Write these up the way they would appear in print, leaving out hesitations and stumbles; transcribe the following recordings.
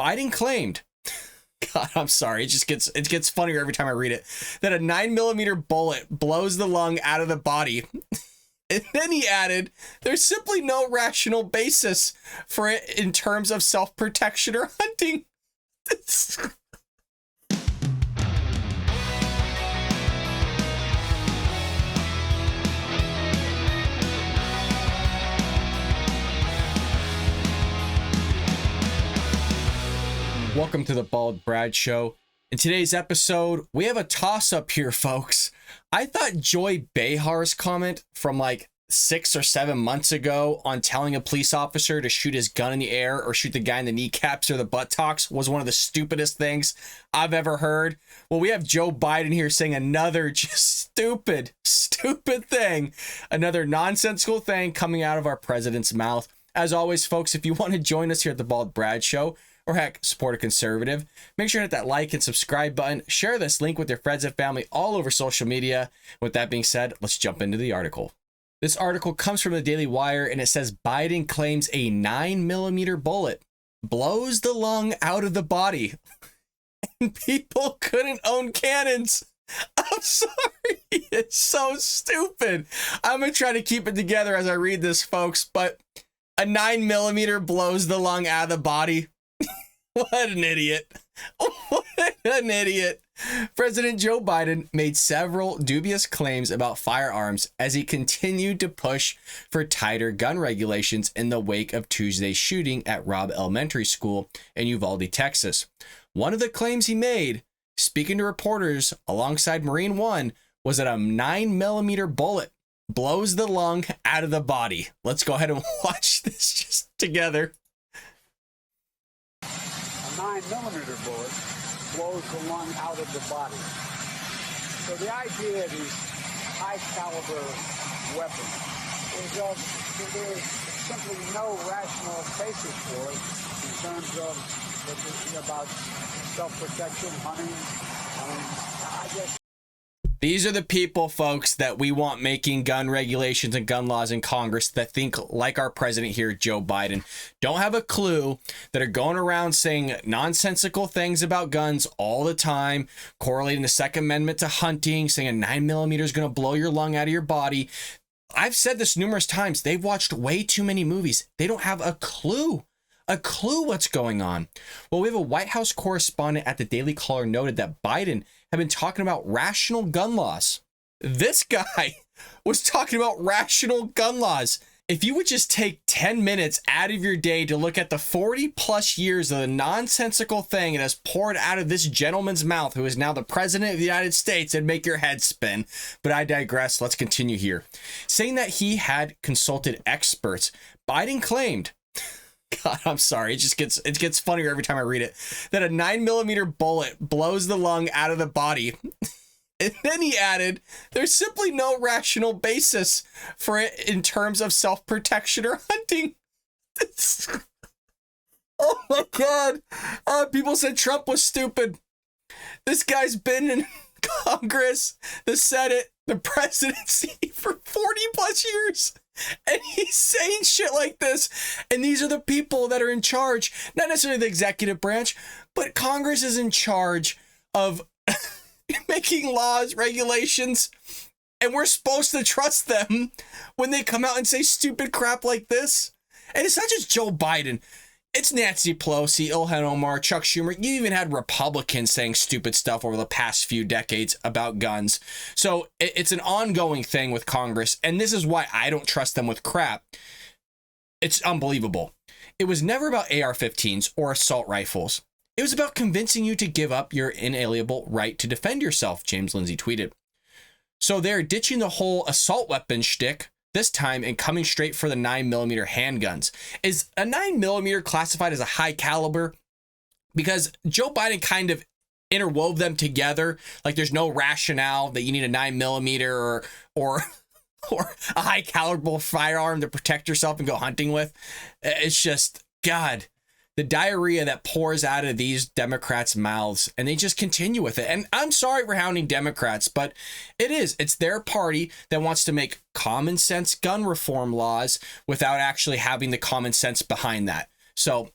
Biden claimed, God, I'm sorry, it gets funnier every time I read it, that a 9mm bullet blows the lung out of the body. And then he added, there's simply no rational basis for it in terms of self-protection or hunting. Welcome to the Bald Brad Show. In today's episode, we have a toss-up here, folks. I thought Joy Behar's comment from like 6 or 7 months ago on telling a police officer to shoot his gun in the air or shoot the guy in the kneecaps or the buttocks was one of the stupidest things I've ever heard. Well, we have Joe Biden here saying another just stupid thing, another nonsensical thing coming out of our president's mouth. As always, folks, if you want to join us here at the Bald Brad Show, or heck, support a conservative, make sure to hit that like and subscribe button. Share this link with your friends and family all over social media. With that being said, let's jump into the article. This article comes from the Daily Wire, and it says Biden claims a 9mm bullet blows the lung out of the body. And people couldn't own cannons. I'm sorry. It's so stupid. I'm going to try to keep it together as I read this, folks, but a 9mm blows the lung out of the body. What an idiot. What an idiot. President Joe Biden made several dubious claims about firearms as he continued to push for tighter gun regulations in the wake of Tuesday's shooting at Robb Elementary School in Uvalde, Texas. One of the claims he made, speaking to reporters alongside Marine One, was that a 9mm bullet blows the lung out of the body. Let's go ahead and watch this just together. 9mm bullet blows the lung out of the body. So the idea of these high caliber weapons is there's simply no rational basis for it in terms of about self-protection, hunting. I guess. These are the people, folks, that we want making gun regulations and gun laws in Congress that think like our president here, Joe Biden, don't have a clue, that are going around saying nonsensical things about guns all the time, correlating the Second Amendment to hunting, saying a 9mm is going to blow your lung out of your body. I've said this numerous times. They've watched way too many movies. They don't have a clue what's going on. Well, we have a White House correspondent at the Daily Caller noted that Biden had been talking about rational gun laws. This guy was talking about rational gun laws. If you would just take 10 minutes out of your day to look at the 40 plus years of the nonsensical thing that has poured out of this gentleman's mouth, who is now the president of the United States, and make your head spin. But I digress. Let's continue here. Saying that he had consulted experts, Biden claimed, God, I'm sorry, it gets funnier every time I read it, that a 9mm bullet blows the lung out of the body. And then he added, there's simply no rational basis for it in terms of self-protection or hunting. Oh my God. People said Trump was stupid. This guy's been in Congress, the Senate, the presidency for 40 plus years. And he's saying shit like this. And these are the people that are in charge, not necessarily the executive branch, but Congress is in charge of making laws, regulations, and we're supposed to trust them when they come out and say stupid crap like this. And it's not just Joe Biden. It's Nancy Pelosi, Ilhan Omar, Chuck Schumer. You even had Republicans saying stupid stuff over the past few decades about guns. So it's an ongoing thing with Congress, and this is why I don't trust them with crap. It's unbelievable. It was never about AR-15s or assault rifles. It was about convincing you to give up your inalienable right to defend yourself, James Lindsay tweeted. So they're ditching the whole assault weapon shtick this time and coming straight for the 9mm handguns. Is a 9mm classified as a high caliber? Because Joe Biden kind of interwove them together. Like there's no rationale that you need a 9mm or a high caliber firearm to protect yourself and go hunting with. It's just, God, the diarrhea that pours out of these Democrats' mouths, and they just continue with it. And I'm sorry for hounding Democrats, but it's their party that wants to make common sense gun reform laws without actually having the common sense behind that. So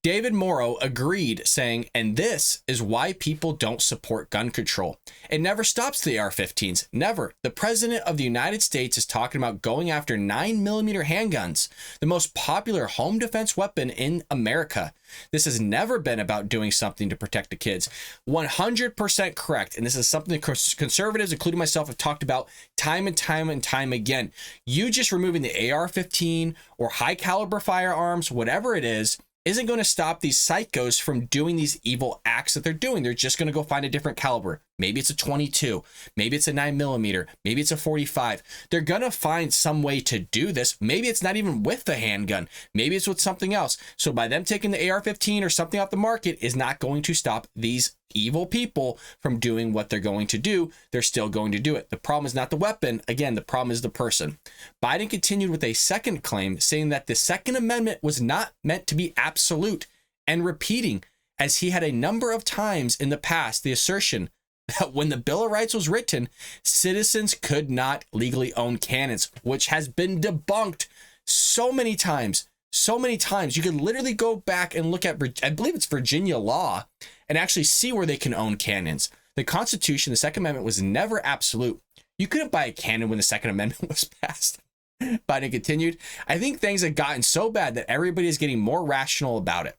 David Morrow agreed, saying, and this is why people don't support gun control. It never stops the AR-15s. Never. The president of the United States is talking about going after 9mm handguns, the most popular home defense weapon in America. This has never been about doing something to protect the kids. 100% correct. And this is something that conservatives, including myself, have talked about time and time and time again. You just removing the AR-15 or high caliber firearms, whatever it is, isn't going to stop these psychos from doing these evil acts that they're doing. They're just going to go find a different caliber. Maybe it's a 22, maybe it's a 9mm, maybe it's a 45. They're going to find some way to do this. Maybe it's not even with the handgun. Maybe it's with something else. So by them taking the AR-15 or something off the market is not going to stop these evil people from doing what they're going to do. They're still going to do it. The problem is not the weapon. Again, the problem is the person. Biden continued with a second claim, saying that the Second Amendment was not meant to be absolute, and repeating, as he had a number of times in the past, the assertion that when the Bill of Rights was written, citizens could not legally own cannons, which has been debunked so many times. So many times. You could literally go back and look at, I believe it's Virginia law, and actually see where they can own cannons. The Constitution, the Second Amendment, was never absolute. You couldn't buy a cannon when the Second Amendment was passed. Biden continued, I think things have gotten so bad that everybody is getting more rational about it.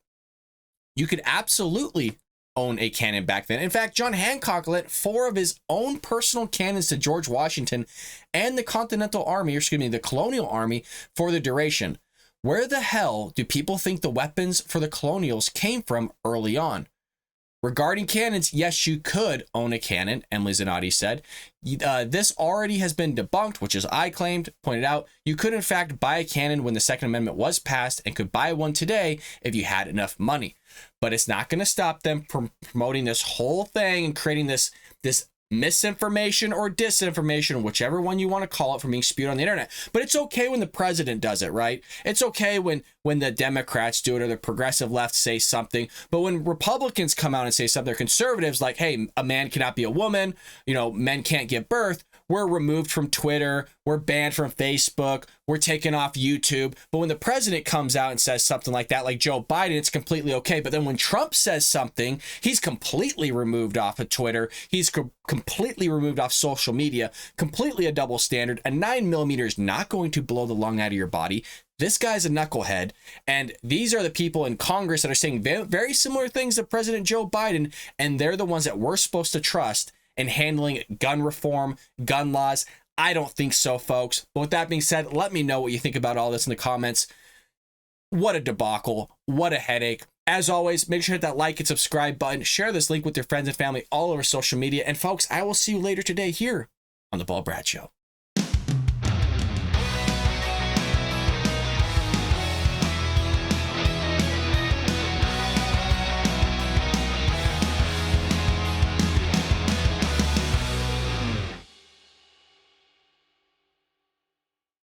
You could absolutely own a cannon back then. In fact, John Hancock lent 4 of his own personal cannons to George Washington and the Continental Army, or excuse me, the Colonial Army, for the duration. Where the hell do people think the weapons for the colonials came from early on? Regarding cannons, yes, you could own a cannon, Emily Zanotti said. This already has been debunked, which is I claimed, pointed out. You could, in fact, buy a cannon when the Second Amendment was passed and could buy one today if you had enough money. But it's not going to stop them from promoting this whole thing and creating this misinformation or disinformation, whichever one you want to call it, from being spewed on the internet. But it's okay when the president does it, right? It's okay when the Democrats do it or the progressive left say something. But when Republicans come out and say something, they're conservatives, like, hey, a man cannot be a woman, men can't give birth, we're removed from Twitter, we're banned from Facebook, we're taken off YouTube. But when the president comes out and says something like that, like Joe Biden, it's completely okay. But then when Trump says something, he's completely removed off of Twitter. He's completely removed off social media, completely a double standard. A 9mm is not going to blow the lung out of your body. This guy's a knucklehead. And these are the people in Congress that are saying very similar things to President Joe Biden. And they're the ones that we're supposed to trust in handling gun reform, gun laws. I don't think so, folks. But with that being said, let me know what you think about all this in the comments. What a debacle. What a headache. As always, make sure to hit that like and subscribe button. Share this link with your friends and family all over social media. And folks, I will see you later today here on The Bald Brad Show.